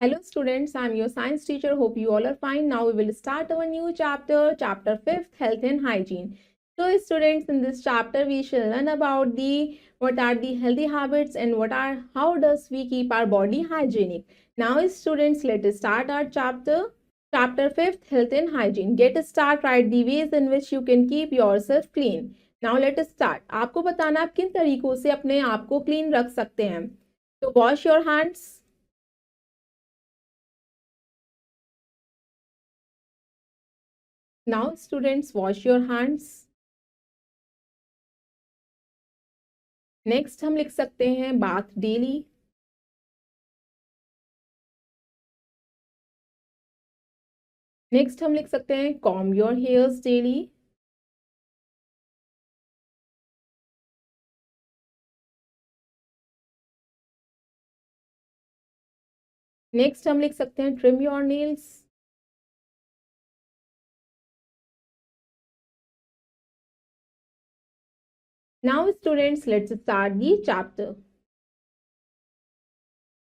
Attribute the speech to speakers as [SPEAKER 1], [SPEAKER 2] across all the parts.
[SPEAKER 1] Hello students, I am your science teacher. Hope you all are fine. Now we will start our new chapter, chapter 5th, health and hygiene. So students, in this chapter we shall learn about the what are the healthy habits and how does we keep our body hygienic. Now students, let us start our chapter 5th, health and hygiene. Get a start, write the ways in which you can keep yourself clean. Now let us start. आपको बताना आप किन तरीकों से अपने आप को clean रख सकते हैं. तो wash your hands. Now students, wash your hands. Next हम लिख सकते हैं बाथ डेली. नेक्स्ट हम लिख सकते हैं comb your hairs daily. Next हम लिख सकते हैं trim your nails. Now students, let's start the chapter.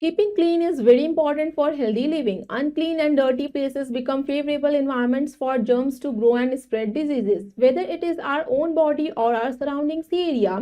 [SPEAKER 1] Keeping clean is very important for healthy living. Unclean and dirty places become favorable environments for germs to grow and spread diseases. Whether it is our own body or our surroundings area,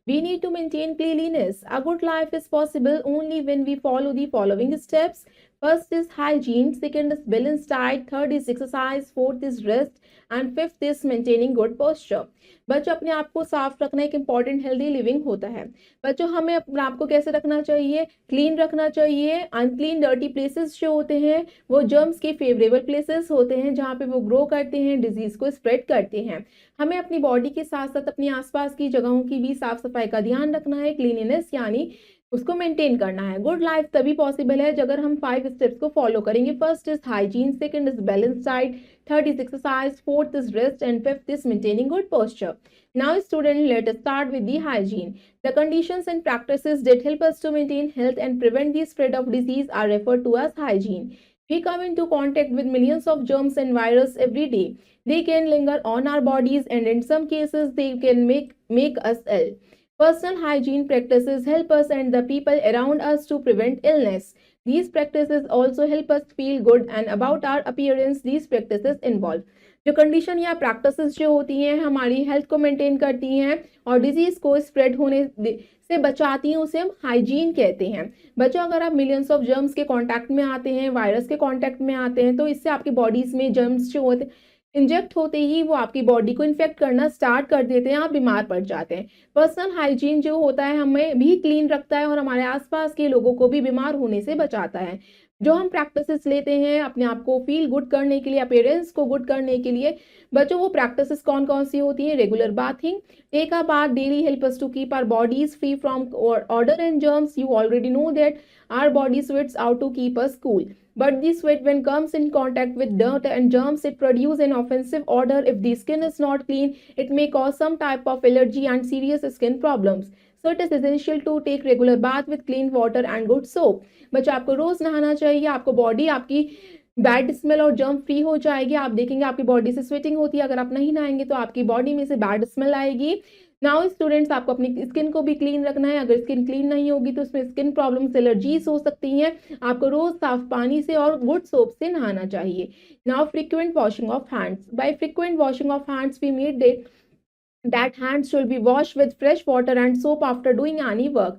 [SPEAKER 1] we need to maintain cleanliness. A good life is possible only when we follow the following steps. First is hygiene, second is balanced diet, third is exercise, fourth is rest, and fifth is maintaining good posture. बच्चों, अपने आप को साफ रखना एक important healthy living होता है. बच्चों, हमें अपने आप को कैसे रखना चाहिए? क्लीन रखना चाहिए. अनक्लीन डर्टी प्लेसेस जो होते हैं वो जर्म्स के फेवरेबल प्लेसेस होते हैं जहाँ पे वो ग्रो करते हैं, डिजीज को स्प्रेड करते हैं. हमें अपनी बॉडी के साथ साथ अपनी आसपास की जगहों की भी साफ सफाई का ध्यान रखना है. क्लीनिनेस यानी उसको मेंटेन करना है. गुड लाइफ तभी पॉसिबल है अगर हम 5 स्टेप्स को फॉलो करेंगे. First is hygiene, second is balance diet, third is exercise, fourth is rest and fifth is maintaining good posture. Now student, let us start with the hygiene. The conditions and practices that help us to maintain health and prevent the spread of disease are referred to as hygiene. We come into contact with millions of germs and viruses every day. They can linger on our bodies and in some cases they can make us ill. Personal hygiene practices help us and the people around us to prevent illness. These practices also help us feel good and about our appearance. These practices involve जो condition या practices जो होती हैं हमारी health को maintain करती हैं और डिजीज को स्प्रेड होने से बचाती हैं, उसे हम हाइजीन कहते हैं. बच्चों, अगर आप मिलियंस ऑफ जर्म्स के कांटेक्ट में आते हैं, वायरस के कांटेक्ट में आते हैं, तो इससे आपकी बॉडीज में जर्म्स जो होते हैं इंजेक्ट होते ही वो आपकी बॉडी को इन्फेक्ट करना स्टार्ट कर देते हैं, आप बीमार पड़ जाते हैं. पर्सनल हाइजीन जो होता है हमें भी क्लीन रखता है और हमारे आसपास के लोगों को भी बीमार होने से बचाता है. जो हम प्रैक्टिसेस लेते हैं अपने आप को फील गुड करने के लिए, अपीयरेंस को गुड करने के लिए, बच्चों वो प्रैक्टिसेस कौन कौन सी होती हैं? Regular bathing, take a bath daily help us to keep our bodies free from odor and germs. You already know that our body sweats out to keep us cool. But the sweat, when comes in contact with dirt and germs, it produces an offensive odor. If the skin is not clean, it may cause some type of allergy and serious skin problems. So it is essential to take regular bath with clean water and good soap. बच्चा, आपको रोज नहाना चाहिए. आपको body आपकी bad smell और germ free हो जाएगी. आप देखेंगे आपकी बॉडी से स्वेटिंग होती है. अगर आप नहीं नहाएंगे तो आपकी बॉडी में से बैड स्मेल आएगी. नाउ स्टूडेंट्स, आपको अपनी स्किन को भी क्लीन रखना है. अगर स्किन क्लीन नहीं होगी तो उसमें स्किन प्रॉब्लम्स, एलर्जीज हो सकती हैं. आपको रोज साफ पानी से और गुड सोप से नहाना चाहिए. Now frequent washing of hands. By frequent washing of hands we mean that hands should be washed with fresh water and soap after doing any work,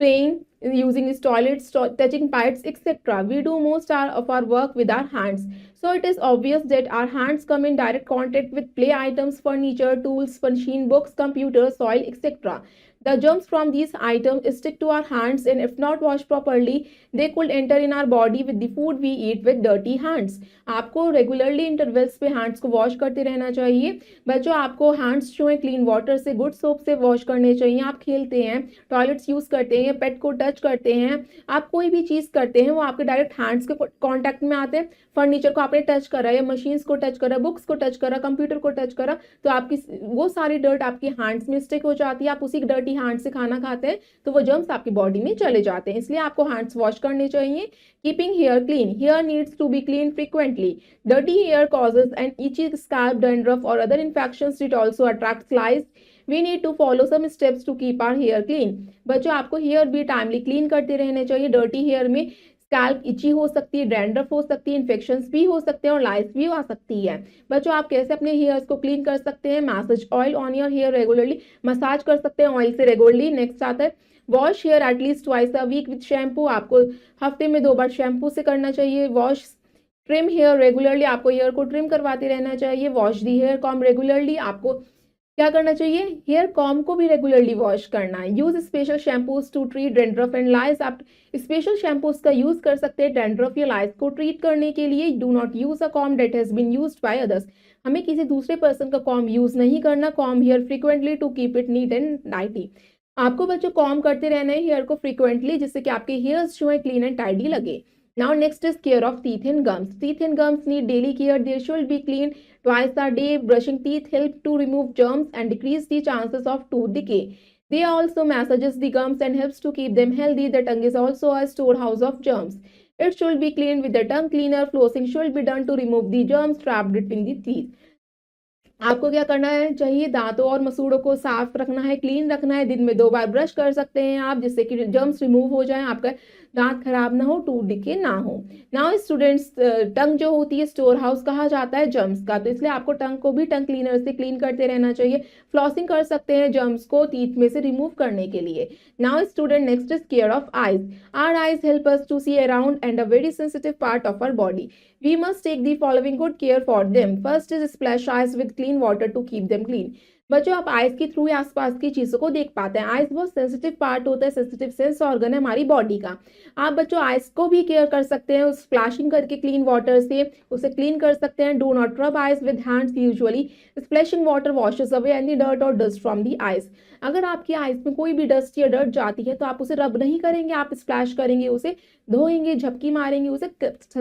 [SPEAKER 1] playing, using toilets, touching pipes, etc. We do most of our work with our hands, so it is obvious that our hands come in direct contact with play items, furniture, tools, machine, books, computers, soil, etc. The germs from these items stick to our hands, and if not washed properly, they could enter in our body with the food we eat with dirty hands. आपको regularly intervals पे hands को wash करते रहना चाहिए. बच्चों, आपको hands जो है क्लीन वाटर से, गुड सोप से वॉश करने चाहिए. आप खेलते हैं, टॉयलेट्स यूज करते हैं, पेट को टच करते हैं, आप कोई भी चीज करते हैं वो आपके डायरेक्ट हैंड्स के कॉन्टैक्ट में आते हैं. फर्नीचर को आपने टच करा या मशीन्स को टच करा, बुक्स को टच करा, कंप्यूटर को टच करा, तो आपकी वो सारी डर्ट आपकी हैंड्स में स्टिक हो जाती है. आप उसी डर्टी हैंड से खाना खाते हैं तो वो जर्म्स आपकी बॉडी में चले जाते हैं. इसलिए आपको हैंड्स वॉश करने चाहिए. Keeping hair clean. Hair needs to be clean frequently. Dirty hair causes an itchy scalp, dandruff or other infections. It also attracts flies. We need to follow some steps to keep our hair clean. बच्चों, आपको hair भी timely clean करते रहने चाहिए. Dirty hair में scalp इची हो सकती है, डैंड्रफ हो सकती है, इन्फेक्शंस भी हो सकते हैं और लाइस भी आ सकती है। बच्चों आप कैसे अपने हेयर्स को क्लीन कर सकते हैं? Massage oil on your hair regularly, massage कर सकते हैं ऑयल से रेगुलरली। नेक्स्ट आता है wash hair at least twice a week with shampoo, आपको हफ्ते में 2 बार शैम्पू से करना चाहिए। वॉश ट्रिम हेयर रेगुलरली, आपको हेयर को ट्रिम करवाते रहना चाहिए। Wash the hair comb regularly, आपको क्या करना चाहिए? हेयर कॉम को भी रेगुलरली वॉश करना है। Use special shampoos to treat dandruff and lice, आप स्पेशल शैम्पूज का यूज कर सकते हैं डैंड्रफ या लाइस को ट्रीट करने के लिए। Do not use a comb that has been used by others, हमें किसी दूसरे पर्सन का कॉम यूज नहीं करना। Comb hair frequently to keep it neat and tidy, आपको बच्चों कॉम करते रहना है हेयर को फ्रीक्वेंटली, जिससे कि आपके हेयर्स जो है क्लीन एंड टाइडी लगे। Now next is care of teeth and gums. Teeth and gums need daily care. They should be cleaned twice a day. Brushing teeth help to remove germs and decrease the chances of tooth decay. They also massages the gums and helps to keep them healthy. The tongue is also a storehouse of germs. It should be cleaned with the tongue cleaner. Flossing should be done to remove the germs trapped between the teeth. आपको क्या करना है चाहिए? दांतों और मसूड़ों को साफ रखना है, क्लीन रखना है। दिन में 2 बार ब्रश कर सकते हैं आप, जिससे कि जर्म्स रिमूव हो जाएं, आपका दांत खराब ना हो, टूट डिके ना हो। नाउ स्टूडेंट्स, टंग जो होती है स्टोर हाउस कहा जाता है जर्म्स का, तो इसलिए आपको टंग को भी टंग क्लीनर से क्लीन करते रहना चाहिए। फ्लॉसिंग कर सकते हैं जर्म्स को टीथ में से रिमूव करने के लिए। Now student, next is care of eyes. Our eyes help us to see around and a very sensitive part of our body. We must take the following good care for them. First is splash eyes with clean water to keep them clean. बच्चों आप eyes के through आसपास की चीजों को देख पाते हैं। आइज बहुत सेंसिटिव पार्ट होता है, सेंसिटिव सेंस ऑर्गन है हमारी बॉडी का। आप बच्चों आइज को भी केयर कर सकते हैं, उस स्प्लैशिंग करके क्लीन वाटर से उसे क्लीन कर सकते हैं। डू नॉट रब eyes with hands, usually splashing water washes away any dirt और डस्ट फ्रॉम दी आइज। अगर आपकी आइज में कोई भी डस्ट या डर्ट जाती है तो आप उसे रब नहीं करेंगे, आप स्प्लैश करेंगे, उसे धोएंगे, झपकी मारेंगे उसे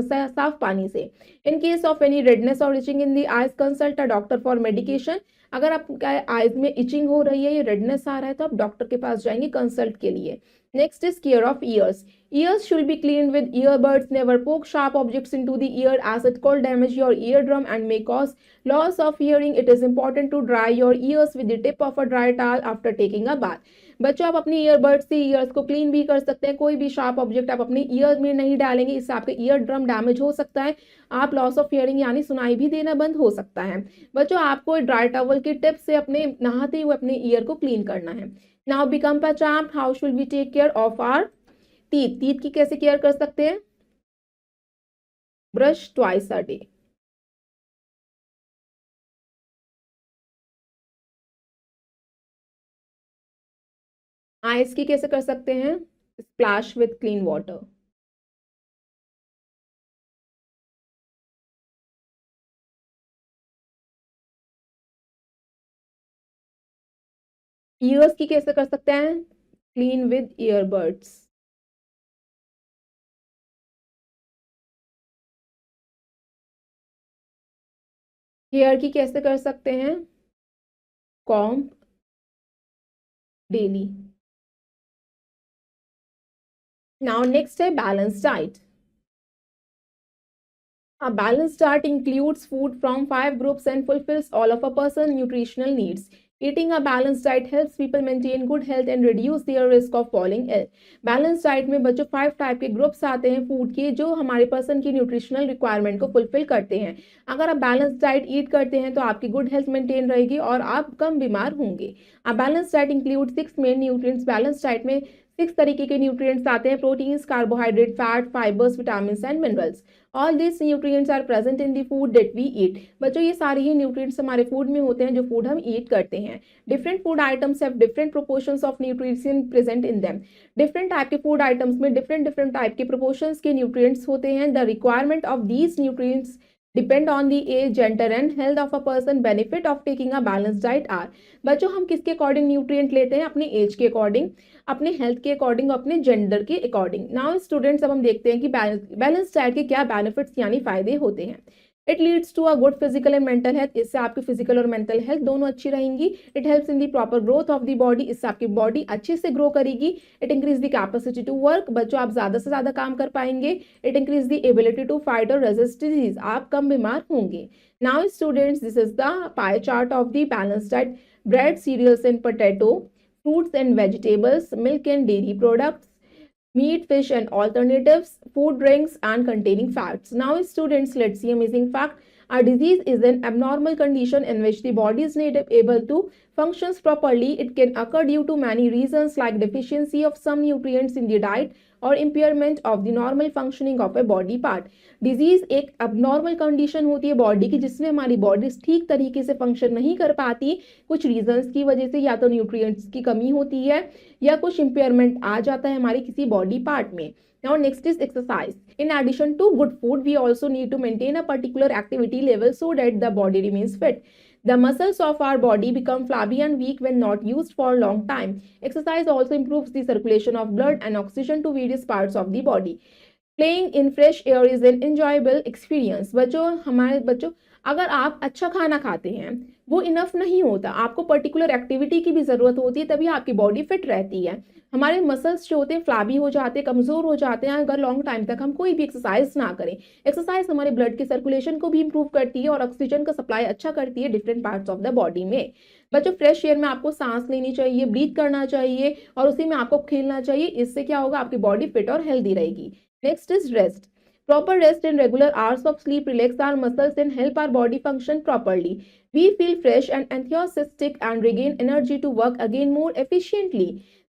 [SPEAKER 1] साफ पानी से। In case of any redness और itching in the eyes, consult a doctor for medication. अगर आपका आइज में इचिंग हो रही है या रेडनेस आ रहा है तो आप डॉक्टर के पास जाएंगे कंसल्ट के लिए। Next is care of years. Ears should be cleaned with earbuds. Never poke sharp objects into the ear as it could damage your eardrum and may cause loss of hearing. It is important to dry your ears with the tip of a dry towel after taking a bath. बच्चों आप अपनी earbud से years को clean भी कर सकते हैं। कोई भी शार्प ऑब्जेक्ट आप अपने ईयर में नहीं डालेंगे, इससे आपके ईयर ड्रम डैमेज हो सकता है, आप लॉस ऑफ हियरिंग यानी सुनाई भी देना बंद हो सकता है। बच्चों आपको ड्राई टॉवल की टिप से अपने नहाते हुए अपने ईयर को क्लीन करना है। Now become a champ, how should we take care of our teeth? Teeth की कैसे केयर कर सकते हैं? Brush twice a day. Eyes की कैसे कर सकते हैं? Splash with clean water. Ears की कैसे कर सकते हैं? Clean with earbuds. हेयर की कैसे कर सकते हैं? Comb daily. नाउ नेक्स्ट है balance diet. A balanced diet includes food from 5 groups and fulfills all of a person's nutritional needs. Eating a balanced diet helps people maintain good health and reduce their risk of falling ill. Balance diet में बच्चों 5 type के groups आते हैं food के जो हमारे person की nutritional requirement को फुलफिल करते हैं. अगर आप बैलेंस डाइट ईट करते हैं तो आपकी गुड हेल्थ मेंटेन रहेगी और आप कम बीमार होंगे. A balanced diet includes 6 main nutrients. Balance diet में 6 तरीके के न्यूट्रिएंट्स आते हैं: proteins, carbohydrate, fat, fibres, vitamins and minerals. All this nutrients are present in the food that we eat. बच्चों ये सारे ही न्यूट्रिएंट्स हमारे फूड में होते हैं जो फूड हम ईट करते हैं. Different food items have different proportions of nutrition present in them. Different type के फूड आइटम्स में डिफरेंट टाइप के प्रोपोर्शंस के न्यूट्रिएंट्स होते हैं. The requirement of these nutrients depend on the age, gender and health of a person. Benefit of taking a balance diet are. बच्चों हम किसके according nutrient लेते हैं? अपने एज के अकॉर्डिंग, अपने हेल्थ के अकॉर्डिंग, अपने जेंडर के अकॉर्डिंग. नाउ स्टूडेंट्स अब हम देखते हैं कि बैलेंस डाइट के क्या बेनिफिट्स यानी फायदे होते हैं. It leads to a good physical and mental health. इससे आपकी फिजिकल और मेंटल हेल्थ दोनों अच्छी रहेंगी. It helps in the proper growth of the body. इससे आपकी बॉडी अच्छे से ग्रो करेगी. It increase the capacity to work. बच्चों आप ज्यादा से ज्यादा काम कर पाएंगे. It increase the ability to fight और रेजिस्ट डिजीज. आप कम बीमार होंगे. Now students this is the pi chart of the balance diet. Bread, cereals and potato, fruits and vegetables, milk and dairy products, meat, fish, and alternatives, food, drinks, and containing fats. Now, students, let's see amazing fact. A disease is an abnormal condition in which the body is not able to functions properly. It can occur due to many reasons like deficiency of some nutrients in the diet और impairment of the normal functioning of a body part. Disease एक abnormal condition होती है body की जिसमें हमारी body ठीक तरीके से फंक्शन नहीं कर पाती कुछ रीजंस की वजह से, या तो न्यूट्रिएंट्स की कमी होती है या कुछ इम्पेयरमेंट आ जाता है हमारी किसी बॉडी पार्ट में. Now next is exercise. In addition to good food, we also need to maintain a particular activity level so that the body remains fit. The muscles of our body become flabby and weak when not used for a long time. Exercise also improves the circulation of blood and oxygen to various parts of the body. Playing in fresh air is an enjoyable experience. बच्चों अगर आप अच्छा खाना खाते हैं वो enough नहीं होता, आपको पर्टिकुलर एक्टिविटी की भी जरूरत होती है तभी आपकी बॉडी फिट रहती है. हमारे मसल्स जो होते हैं फ्लैबी हो जाते हैं, कमजोर हो जाते हैं अगर लॉन्ग टाइम तक हम कोई भी एक्सरसाइज ना करें. एक्सरसाइज हमारे ब्लड के सर्कुलेशन को भी इंप्रूव करती है और ऑक्सीजन का सप्लाई अच्छा करती है different parts of the body में. बच्चों फ्रेश एयर में आपको सांस लेनी चाहिए, ब्रीथ करना चाहिए और उसी में आपको खेलना चाहिए. इससे क्या होगा, आपकी बॉडी फिट और हेल्दी रहेगी. Next is rest. Proper rest and regular hours of sleep relax our muscles and help our body function properly. We feel fresh and enthusiastic and regain energy to work again more efficiently.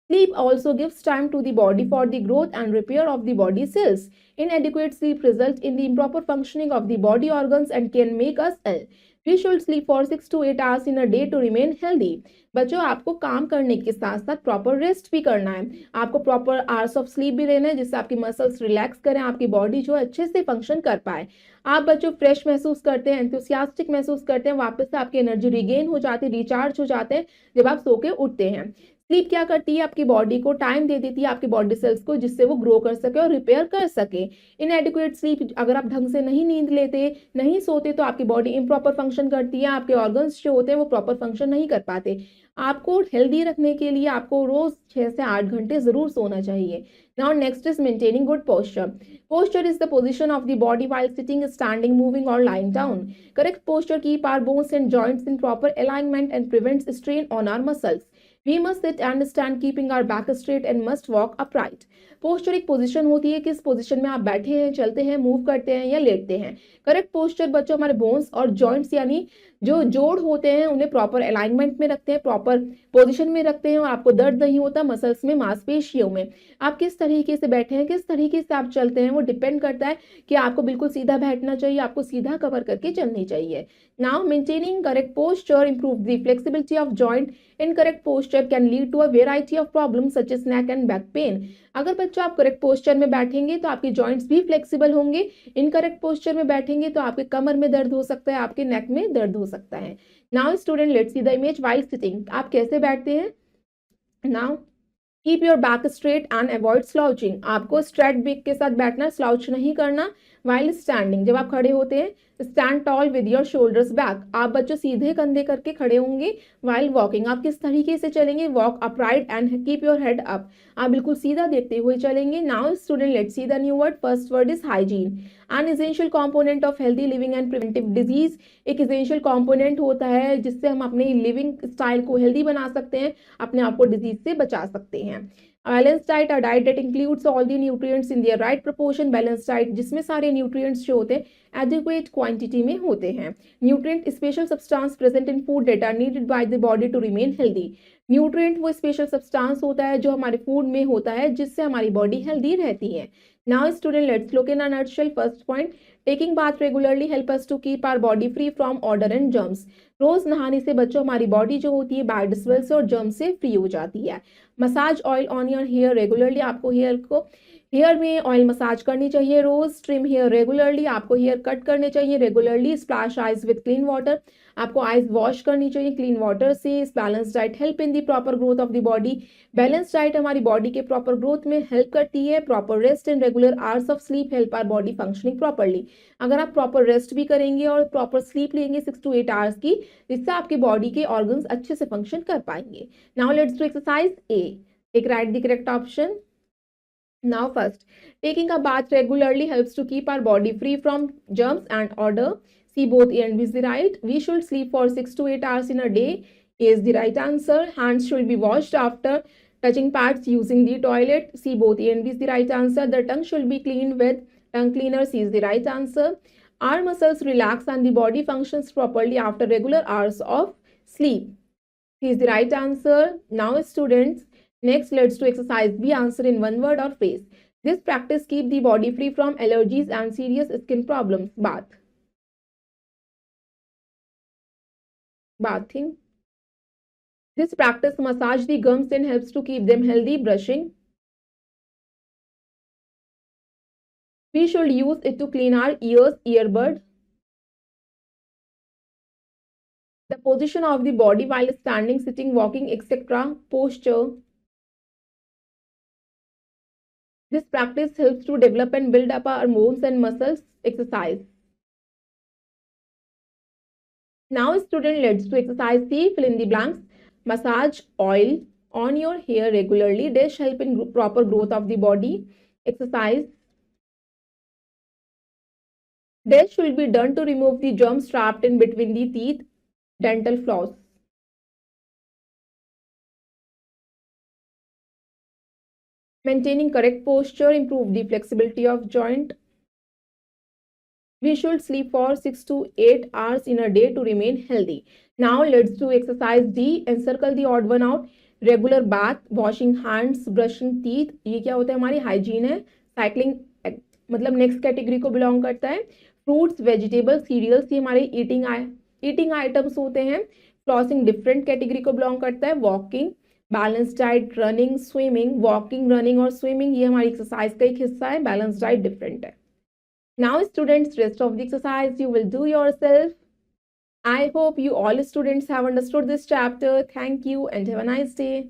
[SPEAKER 1] Sleep also gives time to the body for the growth and repair of the body cells. Inadequate sleep results in the improper functioning of the body organs and can make us ill. We should sleep for 6 to 8 hours in a day to remain healthy. बच्चों आपको काम करने के साथ साथ proper rest भी करना है, आपको प्रॉपर आवर्स ऑफ स्लीप भी लेना है जिससे आपकी मसल्स रिलैक्स करें, आपकी बॉडी जो अच्छे से फंक्शन कर पाए. आप बच्चों फ्रेश महसूस करते हैं, एंथुसियास्टिक महसूस करते हैं, वापस से आपकी एनर्जी रिगेन हो जाती है, रिचार्ज हो जाते हैं जब आप सो के उठते हैं. स्लीप क्या करती है, आपकी बॉडी को टाइम दे देती है, आपकी बॉडी सेल्स को, जिससे वो ग्रो कर सके और रिपेयर कर सके. इनएडिक्वेट स्लीप, अगर आप ढंग से नहीं नींद लेते, नहीं सोते तो आपकी बॉडी इम्प्रॉपर फंक्शन करती है, आपके ऑर्गन्स जो होते हैं वो प्रॉपर फंक्शन नहीं कर पाते. आपको हेल्दी रखने के लिए आपको रोज 6 से 8 घंटे जरूर सोना चाहिए. Now next is maintaining good posture. Posture is the position of the body while sitting, standing, moving or lying down. Correct posture keep our bones and joints in proper alignment and prevents strain on our muscles. We must sit and stand keeping our back straight and must walk upright. Posture एक position होती है, किस position में आप बैठे हैं, चलते हैं, मूव करते हैं या लेटते हैं. करेक्ट पोस्चर बच्चों हमारे बोन्स और जॉइंट्स यानी जो जोड़ होते हैं उन्हें प्रॉपर अलाइनमेंट में रखते हैं, प्रॉपर पोजीशन में रखते हैं और आपको दर्द नहीं होता मसल्स में, मांसपेशियों में. आप किस तरीके से बैठे हैं, किस तरीके से आप चलते हैं वो डिपेंड करता है कि आपको बिल्कुल सीधा बैठना चाहिए, आपको सीधा कवर करके चलनी चाहिए. Now maintaining correct posture improve the flexibility of joint. Incorrect posture can lead to a variety of problems such as neck and back pain. अगर बच्चों आप करेक्ट पोस्चर में बैठेंगे तो आपके जॉइंट्स भी फ्लेक्सिबल होंगे. इनकरेक्ट पोस्चर में बैठेंगे तो आपके कमर में दर्द हो सकता है, आपके नेक में दर्द हो सकता है. Now student let's see the image while sitting. आप कैसे बैठते हैं. Now keep your back straight and avoid slouching. आपको स्ट्रेट बैक के साथ बैठना, स्लाउच नहीं करना. वाइल स्टैंडिंग, जब आप खड़े होते हैं stand toll with your shoulders back. आप बच्चों सीधे कंधे करके खड़े होंगे. वाइल वॉकिंग, आप किस तरीके से चलेंगे, walk upright and keep your head up. आप बिल्कुल सीधा देखते हुए चलेंगे. Now student let's see the new word. First word is hygiene. An essential component of healthy living and preventive disease. एक एसेंशियल कॉम्पोनेंट होता है जिससे हम अपने लिविंग स्टाइल को हेल्दी बना सकते हैं, अपने आप को डिजीज से बचा सकते हैं. Balance diet, a diet that includes all the nutrients in their right proportion. Balance diet जिसमें सारे न्यूट्रिएंट्स जो होते हैं एडिक्वेट क्वांटिटी में होते हैं. Nutrient special substance present in food that are needed by the body to remain healthy. Nutrient वो special substance होता है जो हमारे फूड में होता है जिससे हमारी बॉडी हेल्दी रहती है. Now student let's look in a nutshell. First point, taking bath regularly help us to keep our body free from odor and germs. रोज नहाने से बच्चों हमारी बॉडी जो होती है बैड स्मेल से और जर्म से फ्री हो जाती है. Massage oil on your hair regularly. आपको हेयर में ऑयल मसाज करनी चाहिए रोज. Trim hair regularly. आपको हेयर कट करने चाहिए regularly. Splash eyes with clean water. आपको आइज वॉश करनी चाहिए क्लीन वाटर से. Balance diet help in the proper growth of the body. Balance diet हमारी बॉडी के प्रॉपर ग्रोथ में हेल्प करती है. Proper rest and regular hours of sleep help our body functioning properly. अगर आप प्रॉपर रेस्ट भी करेंगे और प्रॉपर स्लीप लेंगे 6 to 8 आवर्स की, जिससे आपकी बॉडी के ऑर्गन्स अच्छे से फंक्शन कर पाएंगे. Now let's do exercise A. Take right the correct option. Now first, taking a bath regularly helps to keep our body free from germs and odor. See both A and B is the right. We should sleep for 6 to 8 hours in a day is the right answer. Hands should be washed after Touching parts using the toilet. C, both A and B is the right answer. The tongue should be cleaned with tongue cleaner. C is the right answer. Our muscles relax and the body functions properly after regular hours of sleep. C is the right answer. Now students, next let's do exercise B. Answer in one word or phrase. This practice keep the body free from allergies and serious skin problems. Bath. Bathing. This practice massage the gums and helps to keep them healthy. Brushing. We should use it to clean our ears. Earbud. The position of the body while standing, sitting, walking, etc. Posture. This practice helps to develop and build up our bones and muscles. Exercise. Now student, let's do exercise C. Fill in the blanks. Massage oil on your hair regularly. Dash help in proper growth of the body. Exercise. Dash should be done to remove the germs trapped in between the teeth. Dental floss. Maintaining correct posture improve the flexibility of joint. We should sleep for 6 to 8 hours in a day to remain healthy. Now let's do exercise D. Encircle the odd one out. Regular bath, washing hands, brushing teeth. ये क्या होता है, हमारी hygiene है. Cycling मतलब next category को belong करता है. फ्रूट्स, वेजिटेबल्स, सीरियल्स ये हमारे ईटिंग आइटम्स होते हैं. फ्लॉसिंग डिफरेंट कैटेगरी को बिलोंग करता है. Walking, balance diet, running, swimming. Walking, running और स्विमिंग ये हमारी एक्सरसाइज का एक हिस्सा है. बैलेंस डाइट डिफरेंट है. Now students, rest of the exercise you will do yourself. I hope you all students have understood this chapter. Thank you and have a nice day.